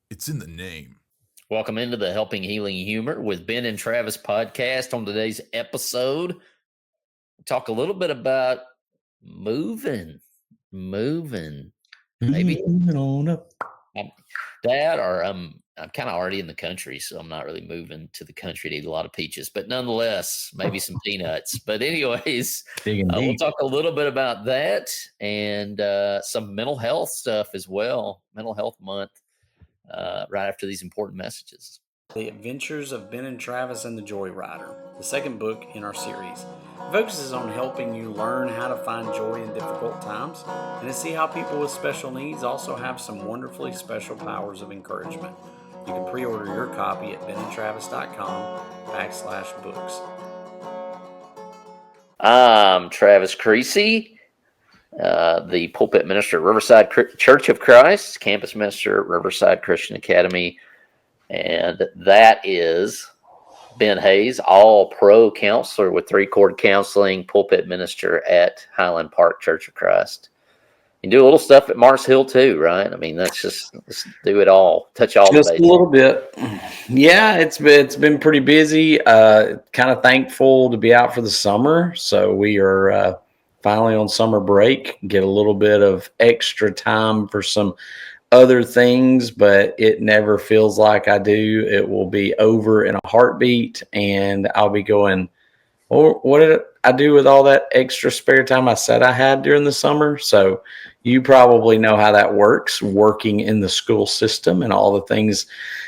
It's in the name. Welcome into the Helping Healing Humor with Ben and Travis podcast. On today's episode, we talk a little bit about moving, maybe moving on up. Dad, or I'm kind of already in the country, so I'm not really moving to the country to eat a lot of peaches, but nonetheless, maybe some peanuts. But anyways, we'll talk a little bit about that and some mental health stuff as well. Mental Health Month. Right after these important messages. The Adventures of Ben and Travis and the Joyrider, the second book in our series. It focuses on helping you learn how to find joy in difficult times and to see how people with special needs also have some wonderfully special powers of encouragement. You can pre-order your copy at benandtravis.com/books. I'm Travis Creasy, the pulpit minister at Riverside Church of Christ, campus minister at Riverside Christian Academy, and that is Ben Hayes, all-pro counselor with three-chord counseling, pulpit minister at Highland Park Church of Christ. You do a little stuff at Mars Hill too, right? I mean, let's do it all, touch all the bases. Just a little bit. Yeah, it's been pretty busy. Kind of thankful to be out for the summer, so we are finally on summer break, get a little bit of extra time for some other things, but it never feels like I do. It will be over in a heartbeat, and I'll be going, oh, what did I do with all that extra spare time I said I had during the summer? So you probably know how that works, working in the school system and all the things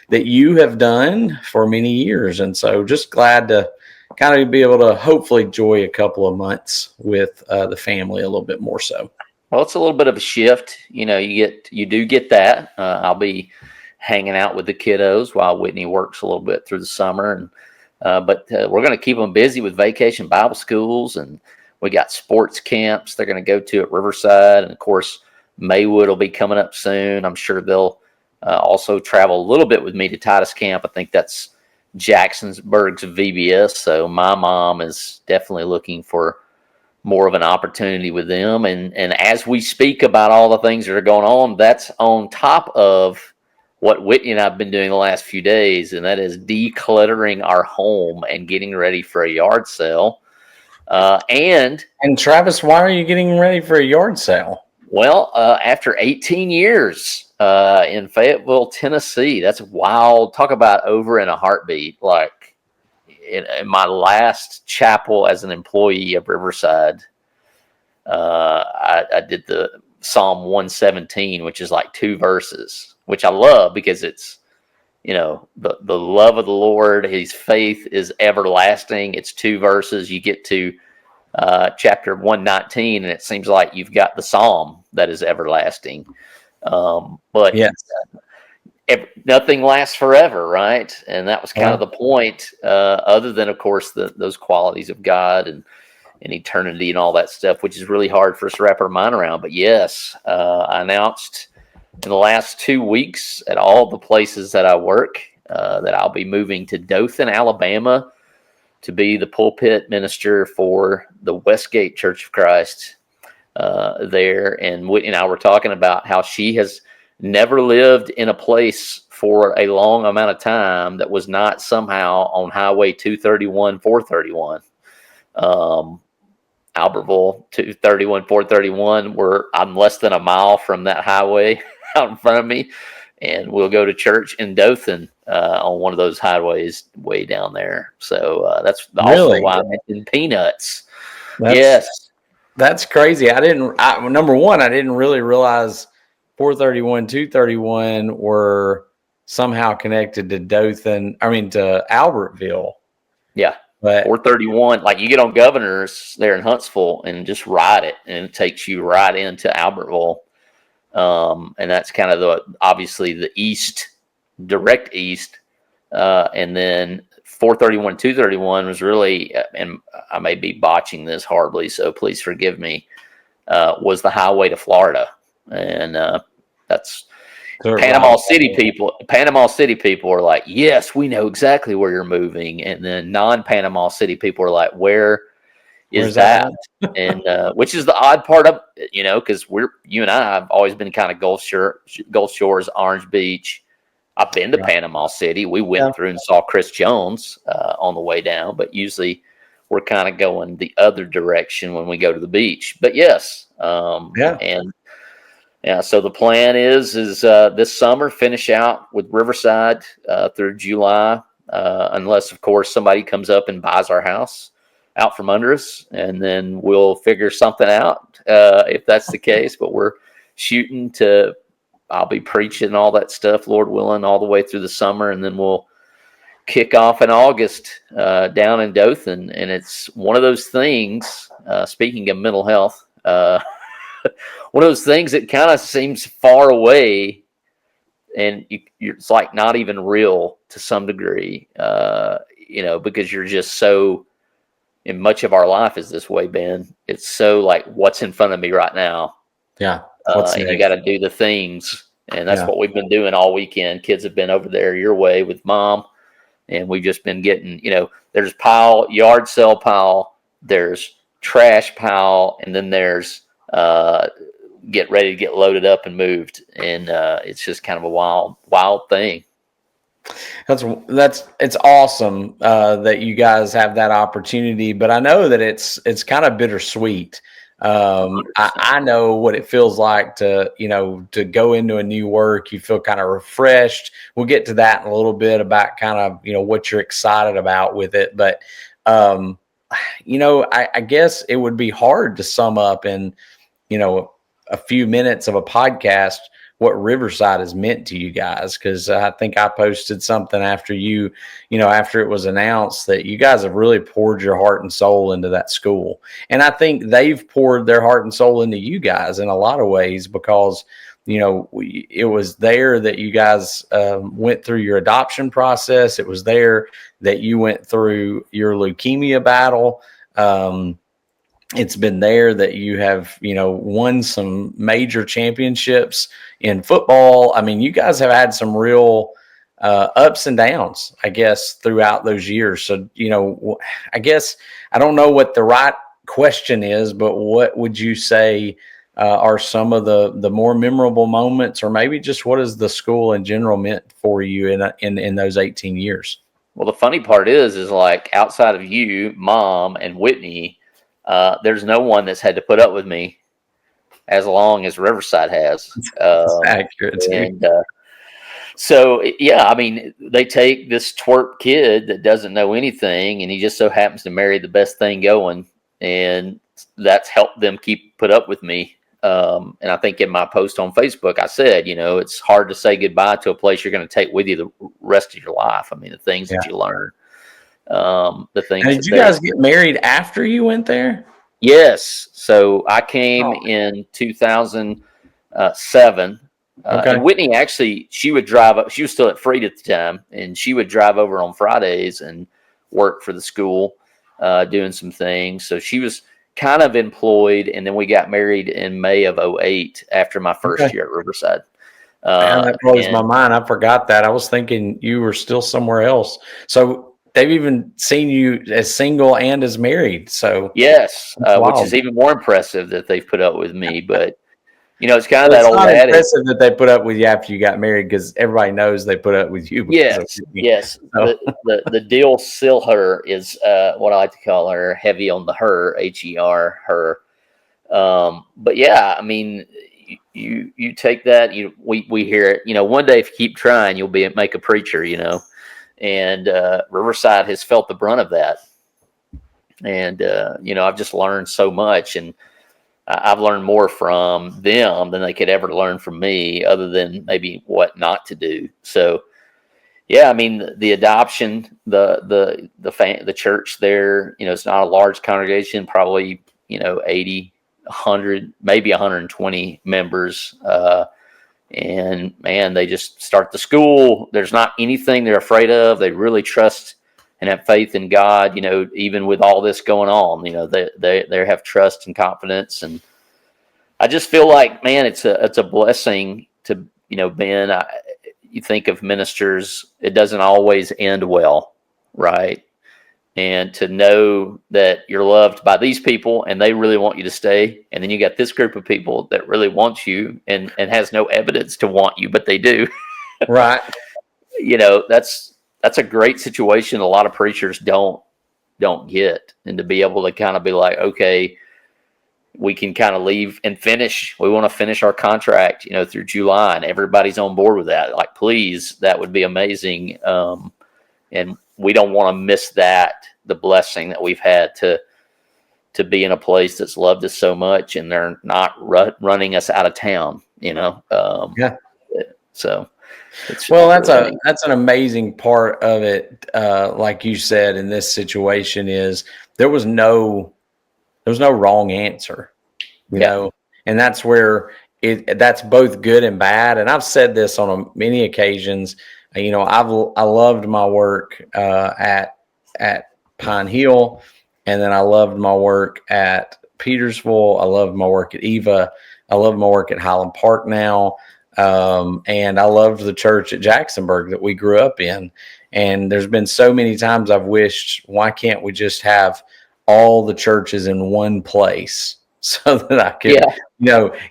that you have done for many years. And so just glad to kind of be able to hopefully enjoy a couple of months with the family a little bit more so. Well, it's a little bit of a shift. You know, you do get that. I'll be hanging out with the kiddos while Whitney works a little bit through the summer. And but we're going to keep them busy with vacation Bible schools, and we got sports camps they're going to go to at Riverside. And of course, Maywood will be coming up soon. I'm sure they'll also travel a little bit with me to Titus Camp. I think that's Jacksonburg's VBS. So my mom is definitely looking for more of an opportunity with them. And as we speak about all the things that are going on, that's on top of what Whitney and I have been doing the last few days, and that is decluttering our home and getting ready for a yard sale. And Travis, why are you getting ready for a yard sale? Well, after 18 years in Fayetteville, Tennessee, that's wild. Talk about over in a heartbeat. Like in my last chapel as an employee of Riverside, I did the Psalm 117, which is like 2 verses, which I love because it's, you know, the love of the Lord, his faith is everlasting. It's 2 verses. You get to chapter 119, and it seems like you've got the Psalm that is everlasting. But yes. Nothing lasts forever, right? And that was kind of the point, other than, of course, those qualities of God and eternity and all that stuff, which is really hard for us to wrap our mind around. But yes, I announced in the last 2 weeks at all the places that I work that I'll be moving to Dothan, Alabama, to be the pulpit minister for the Westgate Church of Christ there. And Whitney and I were talking about how she has never lived in a place for a long amount of time that was not somehow on Highway 231, 431. Albertville, 231, 431, where I'm less than a mile from that highway out in front of me. And we'll go to church in Dothan on one of those highways way down there. So that's also why I mentioned peanuts. Yes. That's crazy. Number one, I didn't really realize 431, 231 were somehow connected to Dothan. I mean, to Albertville. Yeah. But 431, like you get on Governor's there in Huntsville and just ride it, and it takes you right into Albertville. And that's kind of obviously the direct east. And then 431, 231 was really, and I may be botching this horribly, so please forgive me, was the highway to Florida. And that's Panama City people. Panama City people are like, yes, we know exactly where you're moving. And then non-Panama City people are like, where is Where's that that, and which is the odd part of it, because you and I have always been kind of Gulf Shores, Orange Beach. I've been to Right. Panama City. We went through and saw Chris Jones on the way down, but usually we're kind of going the other direction when we go to the beach. But yes, and yeah, so the plan is this summer finish out with Riverside through July, unless of course somebody comes up and buys our house out from under us, and then we'll figure something out if that's the case. But we're shooting to. I'll be preaching all that stuff, Lord willing, all the way through the summer, and then we'll kick off in August down in Dothan. And it's one of those things. Speaking of mental health. One of those things that kind of seems far away, and it's like not even real to some degree, because you're just so, in much of our life is this way, Ben. It's so like what's in front of me right now. Yeah. And you got to do the things, and that's what we've been doing all weekend. Kids have been over there your way with mom, and we've just been getting, there's yard sale pile, there's trash pile, and then there's get ready to get loaded up and moved, and it's just kind of a wild thing. It's awesome that you guys have that opportunity, but I know that it's kind of bittersweet. I know what it feels like to go into a new work. You feel kind of refreshed. We'll get to that in a little bit about kind of what you're excited about with it, but I guess it would be hard to sum up in a few minutes of a podcast what Riverside has meant to you guys. Cause I think I posted something after after it was announced that you guys have really poured your heart and soul into that school. And I think they've poured their heart and soul into you guys in a lot of ways, because, it was there that you guys went through your adoption process. It was there that you went through your leukemia battle. It's been there that you have, won some major championships in football. I mean, you guys have had some real ups and downs, I guess, throughout those years. So, I guess I don't know what the right question is, but what would you say are some of the more memorable moments, or maybe just what has the school in general meant for you in those 18 years? Well, the funny part is like outside of you, Mom, and Whitney, there's no one that's had to put up with me as long as Riverside has. Accurate. And so, yeah, I mean, they take this twerp kid that doesn't know anything, and he just so happens to marry the best thing going, and that's helped them put up with me. And I think in my post on Facebook, I said, it's hard to say goodbye to a place you're going to take with you the rest of your life. I mean, the things that you learn. The things. Did you guys get married after you went there? Yes. So I came in 2007. And Whitney, actually, she would drive up. She was still at Freed at the time, and she would drive over on Fridays and work for the school, doing some things. So she was kind of employed, and then we got married in May of 2008 after my first year at Riverside. That blows my mind. I forgot that. I was thinking you were still somewhere else. So they've even seen you as single and as married. So yes, which is even more impressive that they've put up with me. But it's kind of that old adage. It's not impressive that they put up with you after you got married, because everybody knows they put up with you. Yes. So. The deal Silher is what I like to call her, heavy on the her, H-E-R, her. But yeah, I mean, you take that, we hear it, one day if you keep trying, you'll make a preacher, and Riverside has felt the brunt of that. And, I've just learned so much, and I've learned more from them than they could ever learn from me, other than maybe what not to do. So, yeah, I mean, the adoption, the church there, it's not a large congregation, probably, 80, 100, maybe 120 members. And man, they just start the school. There's not anything they're afraid of. They really trust and have faith in God, even with all this going on, they have trust and confidence. And I just feel like, man, it's a blessing to, Ben, you think of ministers, it doesn't always end well. Right. and to know that you're loved by these people and they really want you to stay. And then you got this group of people that really wants you and has no evidence to want you, but they do. Right. That's a great situation. A lot of preachers don't get, and to be able to kind of be like, okay, we can kind of leave and finish. We want to finish our contract, through July, and everybody's on board with that. Like, please, that would be amazing. And we don't want to miss the blessing that we've had to be in a place that's loved us so much, and they're not running us out of town, Yeah. So that's an amazing part of it. Like you said, in this situation is there was no wrong answer, and that's where that's both good and bad. And I've said this on many occasions. I loved my work at Pine Hill, and then I loved my work at Petersville. I loved my work at Eva. I love my work at Highland Park now. And I loved the church at Jacksonburg that we grew up in. And there's been so many times I've wished, why can't we just have all the churches in one place so that I could,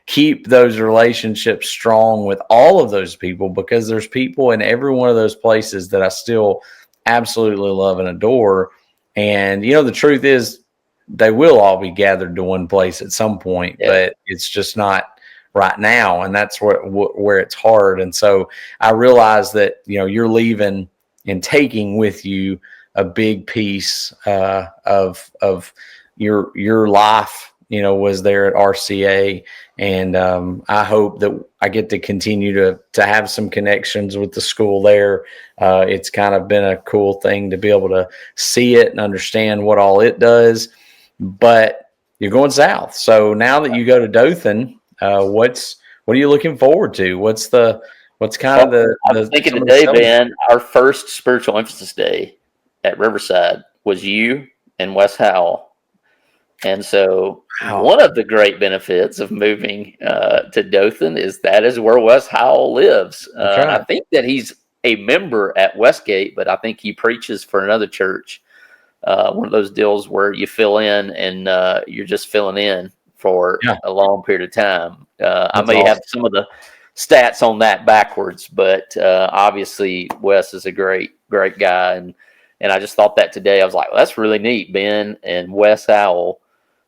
keep those relationships strong with all of those people, because there's people in every one of those places that I still absolutely love and adore. And, the truth is they will all be gathered to one place at some point, but it's just not right now. And that's where it's hard. And so I realize that, you're leaving and taking with you a big piece of your life, was there at RCA. And I hope that I get to continue to have some connections with the school there. It's kind of been a cool thing to be able to see it and understand what all it does. But you're going south. So now that you go to Dothan, what are you looking forward to? I'm thinking today, Ben, our first spiritual emphasis day at Riverside was you and Wes Howell. And so one of the great benefits of moving to Dothan is where Wes Howell lives. Right. I think that he's a member at Westgate, but I think he preaches for another church. One of those deals where you fill in and you're just filling in for a long period of time. I may have some of the stats on that backwards, but obviously Wes is a great guy. And I just thought that today. I was like, well, that's really neat. Ben and Wes Howell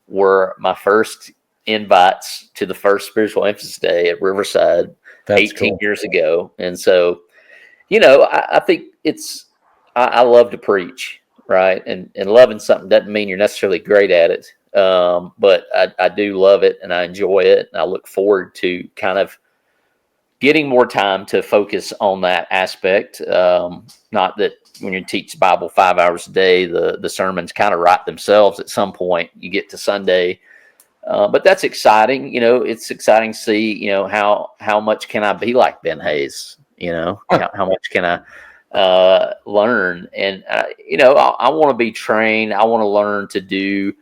were my first invites to the first spiritual emphasis day at Riverside 18 years ago. And so, I think I love to preach, right? And loving something doesn't mean you're necessarily great at it. But I do love it and I enjoy it. And I look forward to kind of getting more time to focus on that aspect. Not that when you teach Bible 5 hours a day, the sermons kind of write themselves at some point. You get to Sunday. But that's exciting. It's exciting to see, how much can I be like Ben Hayes? How much can I learn? And, I want to be trained. I want to learn to do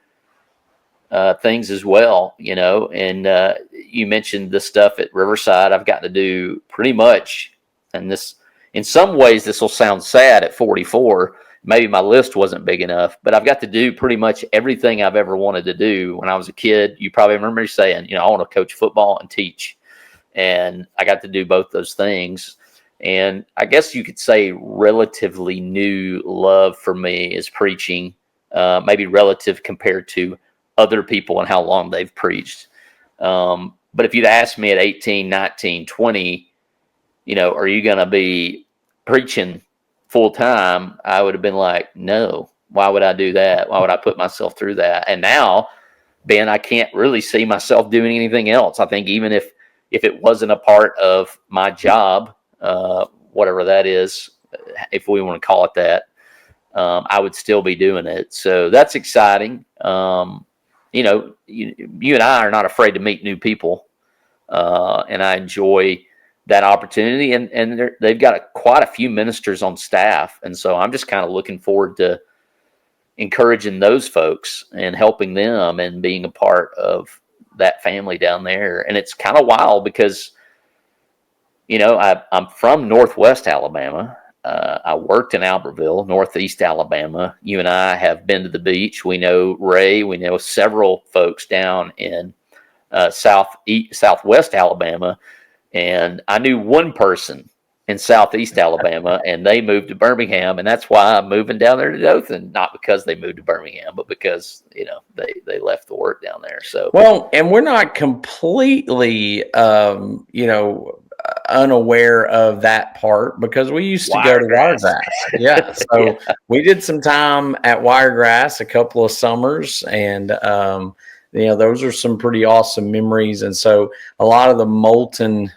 things as well, and you mentioned the stuff at Riverside. I've got to do pretty much, and this, in some ways, this will sound sad at 44. Maybe my list wasn't big enough, but I've got to do pretty much everything I've ever wanted to do. When I was a kid, you probably remember me saying, I want to coach football and teach. And I got to do both those things. And I guess you could say relatively new love for me is preaching, maybe relative compared to other people and how long they've preached. But if you'd asked me at 18, 19, 20, are you going to be preaching full time? I would have been like, no, why would I do that? Why would I put myself through that? And now, Ben, I can't really see myself doing anything else. I think even if it wasn't a part of my job, whatever that is, if we want to call it that, I would still be doing it. So that's exciting. You and I are not afraid to meet new people. And I enjoy that opportunity. And they've got quite a few ministers on staff. And so I'm just kind of looking forward to encouraging those folks and helping them and being a part of that family down there. And it's kind of wild because, I'm from Northwest Alabama, I worked in Albertville, Northeast Alabama. You and I have been to the beach. We know Ray. We know several folks down in Southwest Alabama. And I knew one person in Southeast Alabama, and they moved to Birmingham. And that's why I'm moving down there to Dothan, not because they moved to Birmingham, but because, they left the work down there. So, well, and we're not completely, unaware of that part because we used to go to Wiregrass. Yeah. So we did some time at Wiregrass a couple of summers, and, those are some pretty awesome memories. And so a lot of the Moulton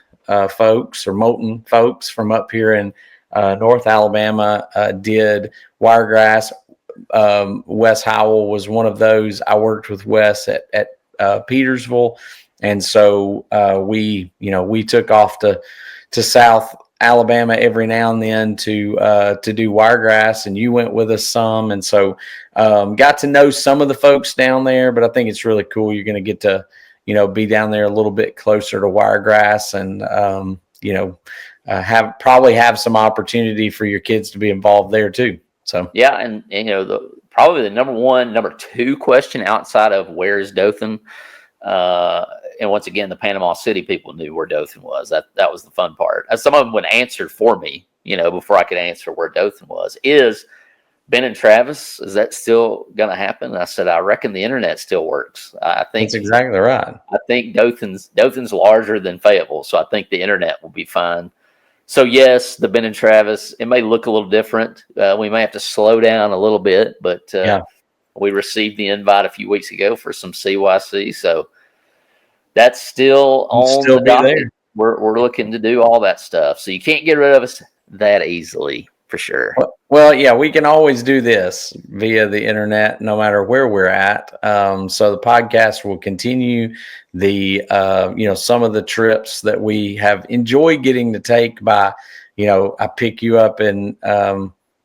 folks from up here in North Alabama did Wiregrass. Wes Howell was one of those. I worked with Wes at Petersville. And so we took off to South Alabama every now and then to do Wiregrass, and you went with us some. And so got to know some of the folks down there, but I think it's really cool. You're going to get to, be down there a little bit closer to Wiregrass, and, have some opportunity for your kids to be involved there too. So, yeah. And probably the number two question outside of where is Dothan, and once again, the Panama City people knew where Dothan was. That was the fun part. Some of them would answer for me, before I could answer where Dothan was. Is Ben and Travis, is that still going to happen? And I said, I reckon the internet still works. I think that's exactly right. I think Dothan's larger than Fayetteville, so I think the internet will be fine. So yes, the Ben and Travis, it may look a little different. We may have to slow down a little bit, but we received the invite a few weeks ago for some CYC, so that's still on the docket. We're looking to do all that stuff, so you can't get rid of us that easily, for sure. Well, yeah, we can always do this via the internet, no matter where we're at. So the podcast will continue. Some of the trips that we have enjoyed getting to take by, I pick you up in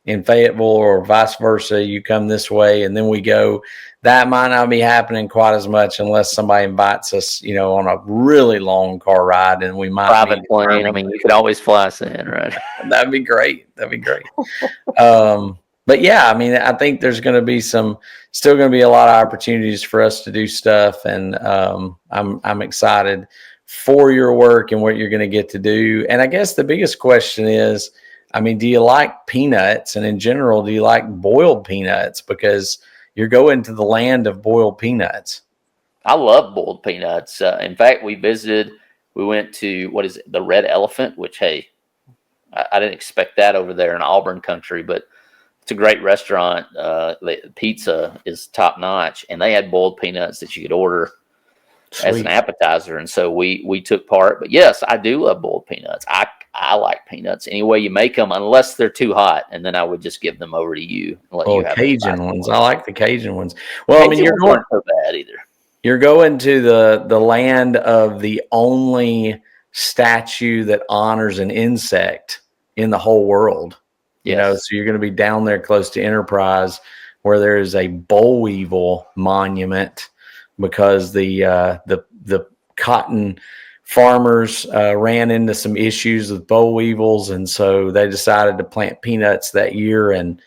Fayetteville or vice versa. You come this way and then we go. That might not be happening quite as much unless somebody invites us, on a really long car ride, and we might private plane. I mean, you could always fly us in, right? That'd be great. But yeah, I mean, I think there's going to be still going to be a lot of opportunities for us to do stuff, and I'm excited for your work and what you're going to get to do. And I guess the biggest question is, I mean, do you like peanuts? And in general, do you like boiled peanuts? Because you're going to the land of boiled peanuts. I love boiled peanuts. In fact, we went to, what is it, the Red Elephant, which, hey, I didn't expect that over there in Auburn country, but it's a great restaurant. The pizza is top notch, and they had boiled peanuts that you could order as an appetizer. And so we took part. But yes, I do love boiled peanuts. I like peanuts any way you make them, unless they're too hot, and then I would just give them over to you and let you have Cajun ones. I like the Cajun ones. Well, I mean, you're going so bad either. You're going to the land of the only statue that honors an insect in the whole world. Yes. So you're going to be down there close to Enterprise, where there is a boll weevil monument because the cotton farmers ran into some issues with boll weevils, and so they decided to plant peanuts that year, and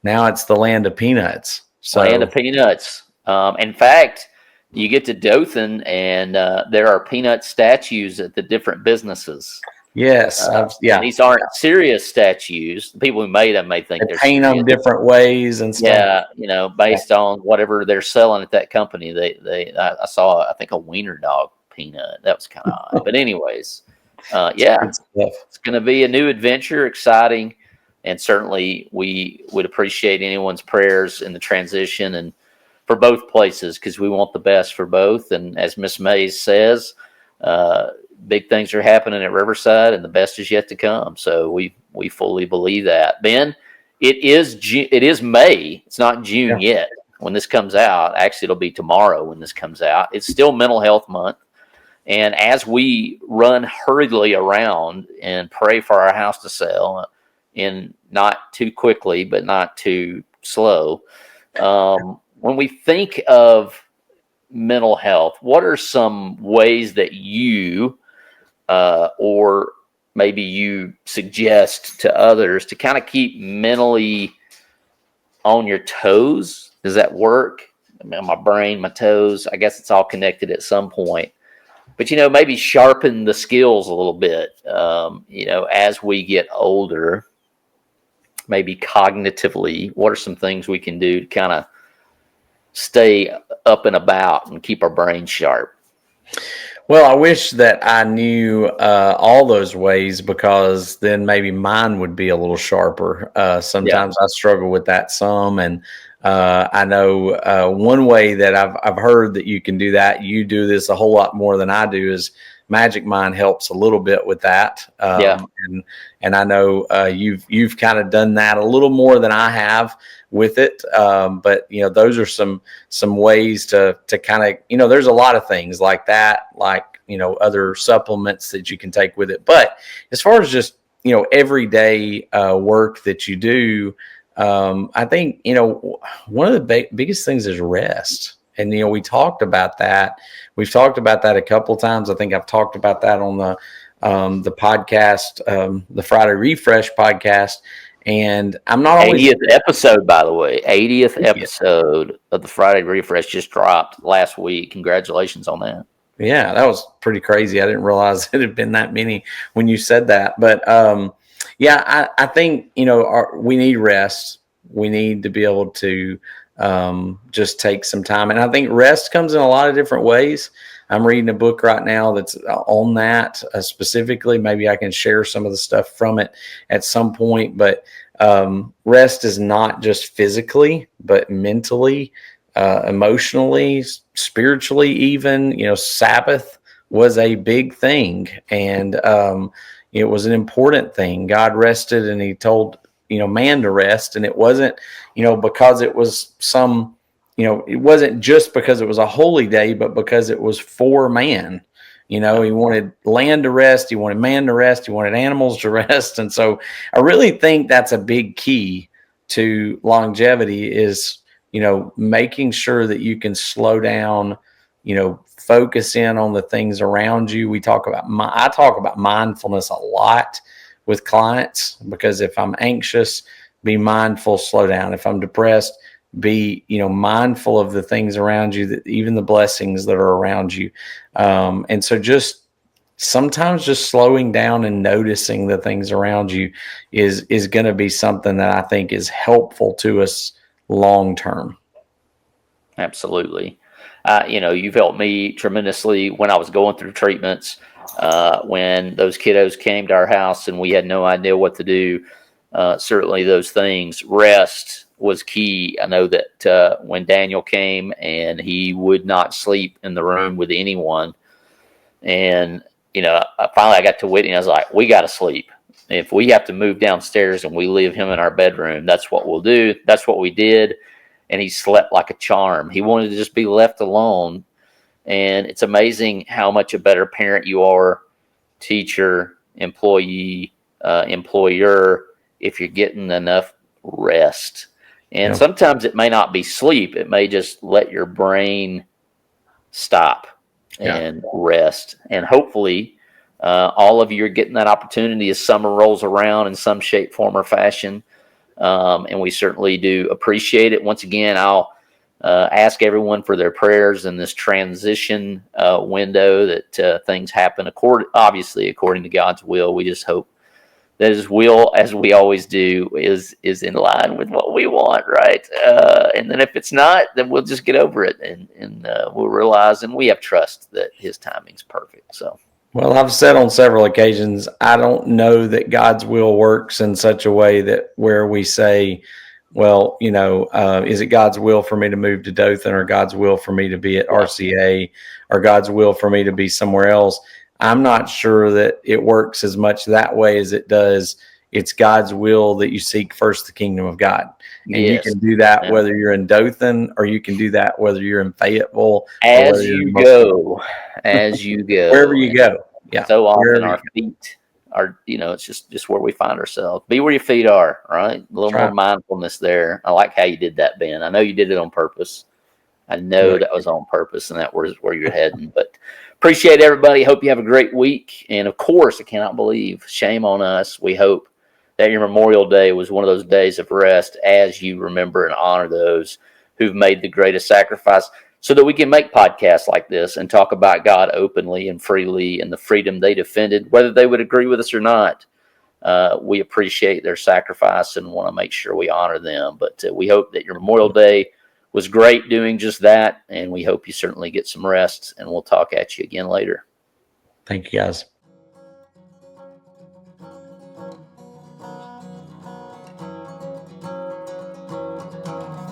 now it's the land of peanuts. Land of peanuts. In fact, you get to Dothan, and there are peanut statues at the different businesses. Yes, and these aren't serious statues. The people who made them may think they paint them different ways and stuff. Yeah, based on whatever they're selling at that company. I saw, I think, a wiener dog peanut. That was kind of odd. But anyways, it's going to be a new adventure, exciting, and certainly we would appreciate anyone's prayers in the transition and for both places, because we want the best for both. And as Miss Mays says, big things are happening at Riverside, and the best is yet to come. So we fully believe that. Ben, it is May. It's not June yet when this comes out. Actually, it'll be tomorrow when this comes out. It's still Mental Health Month. And as we run hurriedly around and pray for our house to sell, in not too quickly, but not too slow, when we think of mental health, what are some ways that you or maybe you suggest to others to kind of keep mentally on your toes? Does that work? I mean, my brain, my toes, I guess it's all connected at some point. But, maybe sharpen the skills a little bit, as we get older, maybe cognitively. What are some things we can do to kind of stay up and about and keep our brain sharp? Well, I wish that I knew all those ways, because then maybe mine would be a little sharper. Sometimes I struggle with that some, and I know one way that I've heard that you can do that. You do this a whole lot more than I do. Is Magic Mind helps a little bit with that. And I know you've kind of done that a little more than I have with it. But those are some ways to kind of, there's a lot of things like that, like, other supplements that you can take with it. But as far as just, everyday work that you do, I think, one of the biggest things is rest. And, we talked about that. We've talked about that a couple of times. I think I've talked about that on the podcast, the Friday Refresh podcast. And I'm not always 80th episode, by the way. 80th episode of the Friday Refresh just dropped last week. Congratulations on that. Yeah, that was pretty crazy. I didn't realize it had been that many when you said that. But I think, we need rest. We need to be able to just take some time. And I think rest comes in a lot of different ways. I'm reading a book right now that's on that specifically. Maybe I can share some of the stuff from it at some point. But rest is not just physically, but mentally, emotionally, spiritually, even. Sabbath was a big thing, and it was an important thing. God rested, and he told man to rest, and it wasn't because it was some it wasn't just because it was a holy day, but because it was for man. He wanted land to rest, he wanted man to rest, he wanted animals to rest. And so I really think that's a big key to longevity is making sure that you can slow down, focus in on the things around you. I talk about mindfulness a lot with clients, because if I'm anxious, be mindful, slow down. If I'm depressed, be mindful of the things around you, that even the blessings that are around you. And so just sometimes just slowing down and noticing the things around you is going to be something that I think is helpful to us long term. Absolutely. You've helped me tremendously when I was going through treatments, when those kiddos came to our house and we had no idea what to do. Certainly those things, rest was key. I know that when Daniel came and he would not sleep in the room with anyone, and finally I got to Whitney and I was like, we got to sleep. If we have to move downstairs and we leave him in our bedroom, that's what we'll do. That's what we did. And he slept like a charm. He wanted to just be left alone. And it's amazing how much a better parent you are, teacher, employee, employer, if you're getting enough rest. And sometimes it may not be sleep. It may just let your brain stop and rest. And hopefully all of you are getting that opportunity as summer rolls around in some shape, form, or fashion. And we certainly do appreciate it. Once again, I'll ask everyone for their prayers in this transition window, that things happen obviously according to God's will. We just hope that His will, as we always do, is in line with what we want, right? And then if it's not, then we'll just get over it, and we'll realize, and we have trust that His timing's perfect. So. Well, I've said on several occasions, I don't know that God's will works in such a way that where we say, well, is it God's will for me to move to Dothan, or God's will for me to be at RCA, or God's will for me to be somewhere else? I'm not sure that it works as much that way as it does. It's God's will that you seek first the kingdom of God. And you can do that whether you're in Dothan, or you can do that whether you're in Fayetteville. As you go. Wherever you go. Yeah. So often our feet are, it's just where we find ourselves. Be where your feet are, right? A little more mindfulness there. I like how you did that, Ben. I know you did it on purpose. I know that was on purpose, and that was where you're heading. But appreciate everybody. Hope you have a great week. And of course, I cannot believe, shame on us. We hope that your Memorial Day was one of those days of rest as you remember and honor those who've made the greatest sacrifice, so that we can make podcasts like this and talk about God openly and freely and the freedom they defended, whether they would agree with us or not. We appreciate their sacrifice and want to make sure we honor them. But we hope that your Memorial Day was great doing just that, and we hope you certainly get some rest, and we'll talk at you again later. Thank you, guys.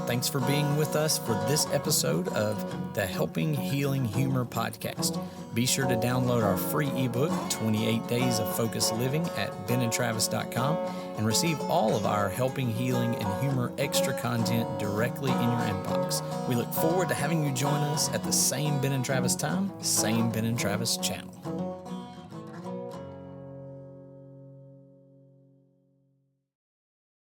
Thanks for being with us for this episode of the Helping Healing Humor podcast. Be sure to download our free ebook, 28 Days of Focused Living, at benandtravis.com and receive all of our Helping Healing and Humor extra content directly in your inbox. We look forward to having you join us at the same Ben and Travis time, same Ben and Travis channel.